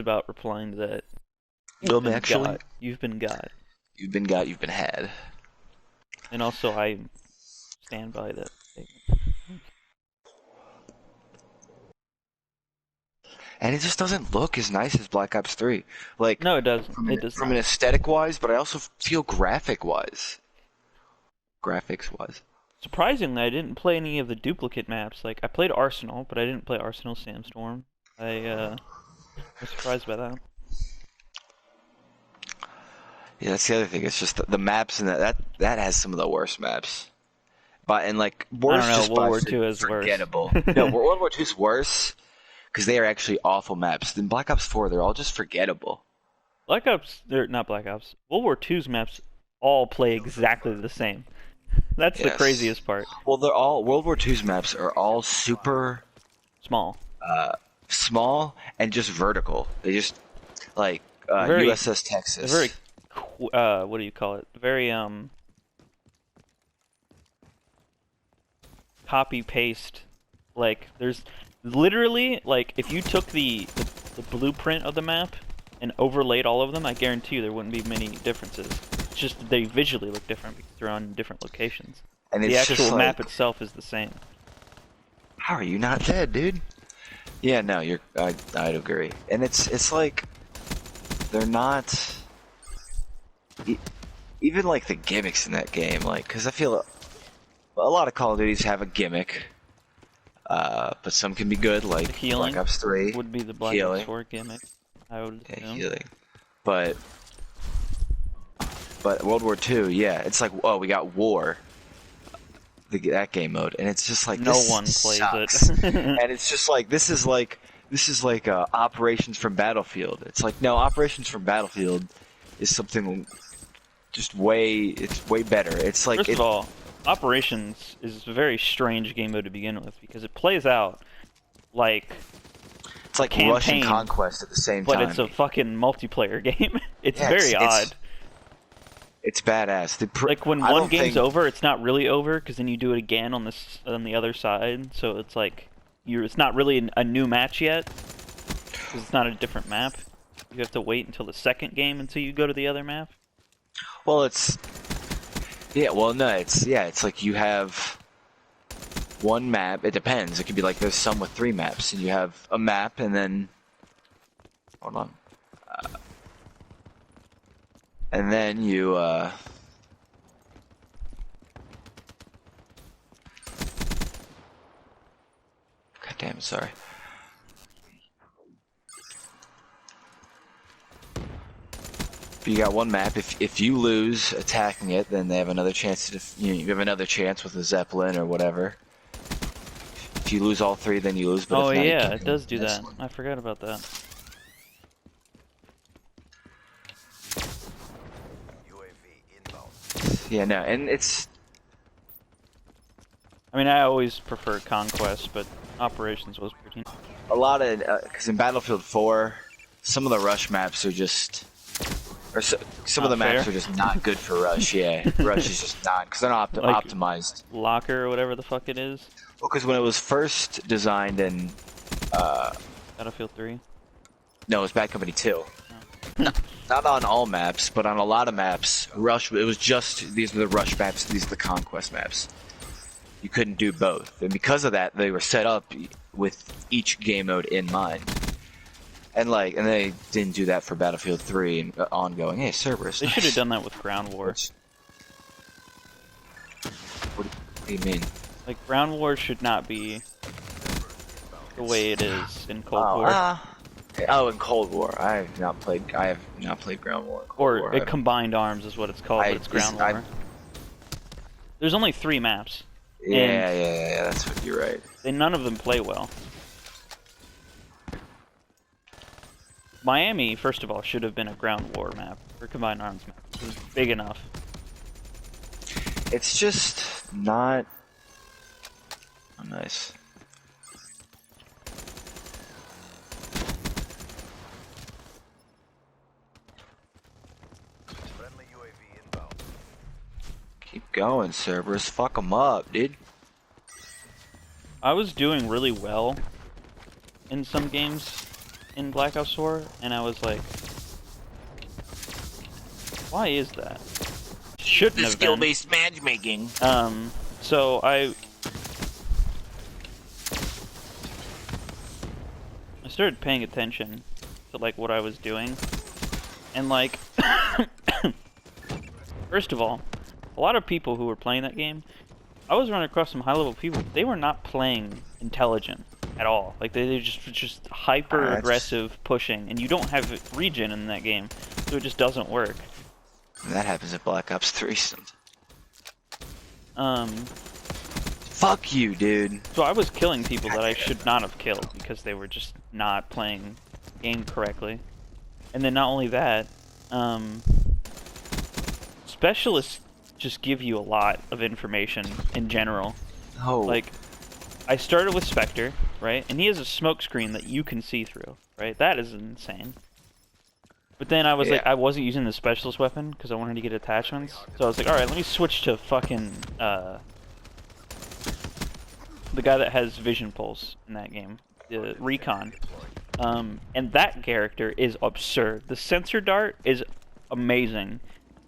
about replying to that. Actually, You've been got. you've been got, you've been had. And also, I stand by that statement. And it just doesn't look as nice as Black Ops 3. Like, No, it doesn't. It does from not. an aesthetic wise, but I also feel graphic wise. Graphics wise. Surprisingly, I didn't play any of the duplicate maps. Like, I played Arsenal, but I didn't play Arsenal Sandstorm. I was surprised by that. Yeah, that's the other thing. It's just the maps and that has some of the worst maps. But and like worse, I don't know, just World by War II is worse. forgettable. No, World War II is worse because they are actually awful maps. Then Black Ops 4, they're all just forgettable. Black Ops, or not Black Ops, World War II's maps all play exactly the same. That's the Yes. craziest part. Well, they're all World War II's maps are all super Small. small and just vertical. They just like Very- USS Texas. Very, what do you call it? Very, copy paste. Like, there's literally, like, if you took the blueprint of the map and overlaid all of them, I guarantee you there wouldn't be many differences. It's just that they visually look different because they're on different locations. and The it's just actual like, map itself is the same. how are you not dead, dude? Yeah, no, I'd agree. And it's like they're not even like the gimmicks in that game, like because I feel a lot of Call of Duties have a gimmick, but some can be good, like The healing Black Ops 3. would be the Black Healing. Ops 4 gimmick, I would Yeah, assume. healing. But World War II, yeah, it's like, oh, we got war. That game mode, and it's just like No this one plays sucks. it. And it's just like this is like Operations from Battlefield. It's like, no, Operations from Battlefield is something just way better. It's like First of all, Operations is a very strange game mode to begin with because it plays out like, it's like Russian campaign, conquest at the same but time. it's a fucking multiplayer game. It's Yeah, very odd. It's badass. Like when I one don't game's think- over, it's not really over because then you do it again on the other side. So it's like it's not really a new match yet because it's not a different map. You have to wait until the second game until you go to the other map. Well, it's like you have one map. It depends. It could be like there's some with 3 maps, and you have a map, and then hold on, and then you God damn it, sorry. If you got one map, if you lose attacking it, then they have another chance to you have another chance with a Zeppelin or whatever. If you lose all 3, then you lose. But Oh if not, you yeah, keep it does do going. that. I forgot about that. Yeah, no, and it's I mean, I always prefer Conquest, but Operations was pretty. a lot of because in Battlefield 4, some of the rush maps are just, some of the Not maps fair. are just not good for rush. Yeah, rush is just not because they're not Like- optimized. Locker or whatever the fuck it is. Well, because when it was first designed in, Battlefield 3. no, it was Bad Company 2. Not on all maps, but on a lot of maps, rush. It was just these are the rush maps. These are the conquest maps. You couldn't do both, and because of that, they were set up with each game mode in mind. And they didn't do that for Battlefield 3 and ongoing. Hey, Cerberus. They should have done that with Ground War. What do you mean? Like, Ground War should not be the way it is in Cold War. In Cold War, I have not played Ground War. Or Combined Arms is what it's called, but it's Ground War. There's only 3 maps. Yeah, that's what you're right. And none of them play well. Miami, first of all, should have been a Ground War map, or Combined Arms map. It was big enough. It's just not nice. Keep going, Cerberus. Fuck them up, dude. I was doing really well in some games in Black Ops 4, and I was like, why is that? Shouldn't The have been. skill-based matchmaking. So I started paying attention to like what I was doing, and like, first of all, a lot of people who were playing that game, I was running across some high-level people. They were not playing intelligent at all. Like they just hyper aggressive pushing, and you don't have regen in that game, so it just doesn't work. That happens at Black Ops 3. Fuck you, dude. So I was killing people that I should not have killed because they were just not playing the game correctly. And then not only that, specialists just give you a lot of information in general. Oh. Like, I started with Spectre, right? And he has a smoke screen that you can see through, right? That is insane. But then I was like, I wasn't using the specialist weapon because I wanted to get attachments. So I was like, alright, let me switch to fucking, the guy that has Vision Pulse in that game, the Recon. And that character is absurd. The sensor dart is amazing.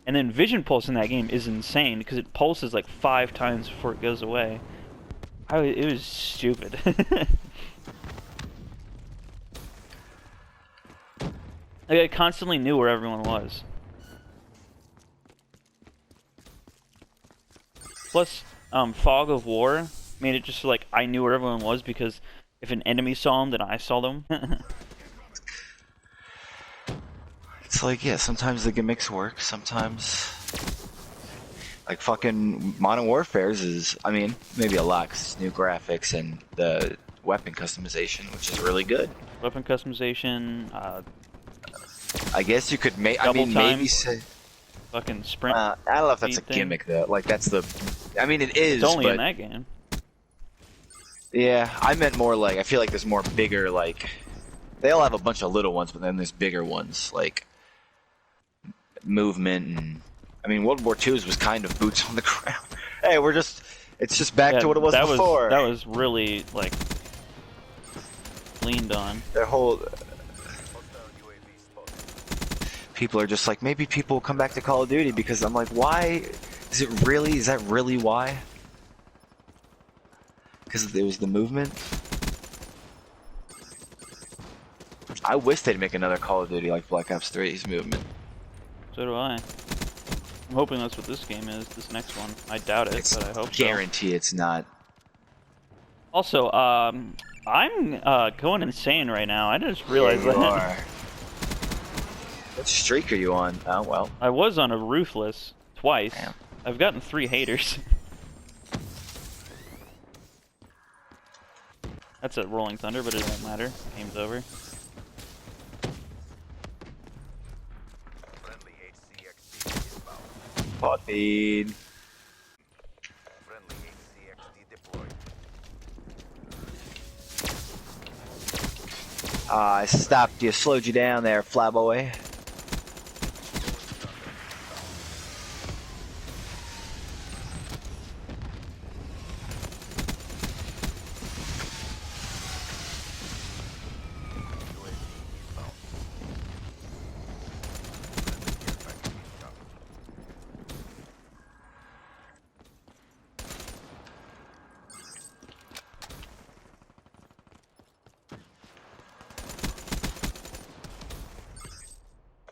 And then Vision Pulse in that game is insane because it pulses like 5 times before it goes away. It was stupid. Like, I constantly knew where everyone was. Plus, Fog of War made it just so, like, I knew where everyone was because if an enemy saw them, then I saw them. It's like, yeah, sometimes the gimmicks work, sometimes... Like, fucking Modern Warfare's is, I mean, maybe a lot, 'cause it's new graphics and the weapon customization, which is really good. Weapon customization, I guess you could make, double time, maybe say... fucking sprint. I don't know if that's a thing. gimmick, though. Like, that's the... I mean, it is, It's only but... in that game. Yeah, I meant more like, I feel like there's more bigger, like... They all have a bunch of little ones, but then there's bigger ones, like... Movement and... I mean, World War II's was kind of boots on the ground. Hey, we're just... It's just back to what it was before. That was really, like... leaned on. Their whole... People are just like, maybe people will come back to Call of Duty because I'm like, why? Is that really why? Because it was the movement? I wish they'd make another Call of Duty like Black Ops 3's movement. So do I. I'm hoping that's what this game is, this next one. I doubt it, but I hope so. Guarantee it's not. Also, I'm going insane right now. I just realized Yeah, you that. are. What streak are you on? Oh, well. I was on a Ruthless twice. Damn. I've gotten 3 haters. That's a Rolling Thunder, but it doesn't matter. Game's over. Bot feed. I stopped you, slowed you down there, flyboy.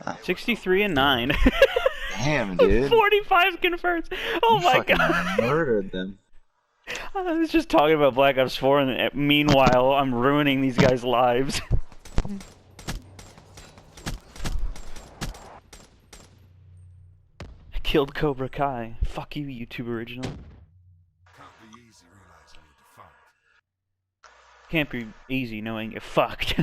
Ah. 63 and 9. Damn, dude. 45 confirms. Oh You my fucking god. murdered them. I was just talking about Black Ops 4, and meanwhile, I'm ruining these guys' lives. I killed Cobra Kai. Fuck you, YouTube original. Can't be easy knowing you're fucked.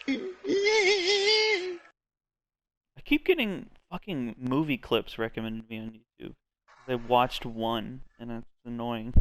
I keep getting fucking movie clips recommended to me on YouTube. I watched one, and it's annoying.